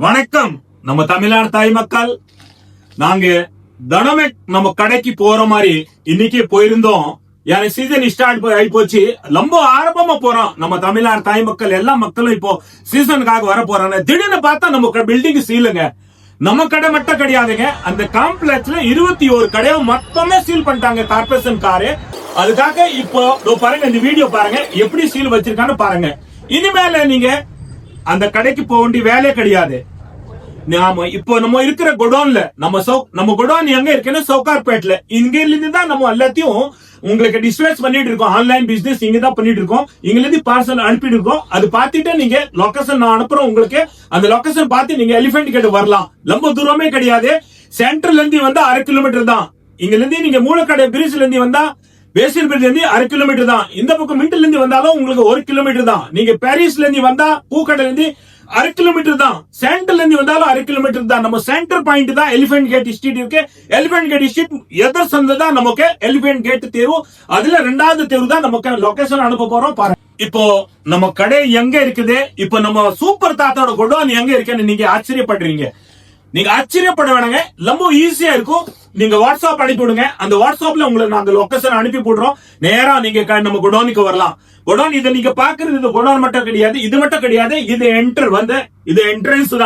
வணக்கம். நம்ம தமிழ்நாடு தாய் மக்கள், நாங்க தினமே நம்ம கடைக்கு போற மாதிரி இன்னைக்கு போயிருந்தோம். யாரு சீசன் ஸ்டார்ட் ஆகி போச்சு, ரொம்ப ஆரம்பமா போறோம். நம்ம தமிழ்நாடு தாய் மக்கள் எல்லா மக்களும் இப்போ சீசனுக்காக வர போறாங்க. திடீர்னு பார்த்தா நம்ம பில்டிங் சீலுங்க. நம்ம கடை மட்டும் கிடையாதுங்க, அந்த காம்ப்ளெக்ஸ்ல 21 கடையை மொத்தமே சீல் பண்ணிட்டாங்க கார்பரேஷன் காரு. அதுக்காக இப்போ பாருங்க, இந்த வீடியோ பாருங்க எப்படி சீல் வச்சிருக்கான்னு பாருங்க. இனிமேல நீங்க அந்த கடைக்கு போக வேண்டிய வேலையே கிடையாது. நாம இப்போ நம்ம இருக்கிற குடோன்ல நம்ம குடோன் எங்க இருக்குன்னா சவுகார்பேட்ல. இங்க இருந்து தான் நம்ம எல்லாத்தையும் உங்களுக்கு டிஸ்பேச் பண்ணிட்டு இருக்கோம். ஆன்லைன் பிசினஸ் இங்க தான் பண்ணிட்டு இருக்கோம். இங்க இருந்து பார்சல் அனுப்பிட்டு இருக்கோம். அது பார்த்துட்டு நீங்க லொகேஷன் நான் அனுப்புறோம் உங்களுக்கு. அந்த லொகேஷன் பார்த்து நீங்க எலிபென்ட் கேட் வரலாம். ரொம்ப தூரமே கிடையாது. சென்ட்ரல்ல இருந்து வந்தா 1/2 கிலோமீட்டர் தான். இங்க இருந்து நீங்க மூலக்கடை பிரிட்ஜ்ல இருந்து வந்தா பேசில் பிரிட்ஜ் இருந்து 1/2 கிலோமீட்டர் தான். இந்த பக்கம் மின்ட்ல இருந்து வந்தாலும் உங்களுக்கு 1 கிலோமீட்டர் தான். நீங்க பாரிஸ்ல இருந்து வந்தா பூக்கடையில இருந்து 1/2 கிலோமீட்டர் தான். சென்டர்ல இருந்து வந்தாலும் 1/2 கிலோமீட்டர் தான். நம்ம சென்டர் பாயிண்ட் தான் எலிபென்ட் கேட் ஸ்ட்ரீட் இருக்கு. எலிபென்ட் கேட் ஸ்ட்ரீட் எதிர் சந்து தான் நமக்கு எலிபென்ட் கேட் தேர்வு. அதுல 2வது தேர்வு தான் நமக்கு லொகேஷன் அனுப்ப போறோம். பாருங்க, இப்போ நம்ம கடை எங்க இருக்குது, இப்போ நம்ம சூப்பர் தாத்தாவோட குடோன் எங்க இருக்குன்னு நீங்க ஆச்சரியப்படுறீங்க. நீங்க ஆச்சரியப்பட வேணாங்க, ரொம்ப ஈஸியா இருக்கும். நீங்க வாட்ஸ்அப் அனுப்பி விடுங்க. அந்த வாட்ஸ்அப்ல உங்களுக்கு நாங்க லொகேஷன் அனுப்பி போடுறோம். நேரா நீங்க நம்ம குடோனுக்கு வரலாம். குடோன் இதை நீங்க பாக்குறது, இது குடோன் மட்டும் கிடையாது, இது மட்டும் கிடையாது, இது என்ட்ரன்ஸ் தான்.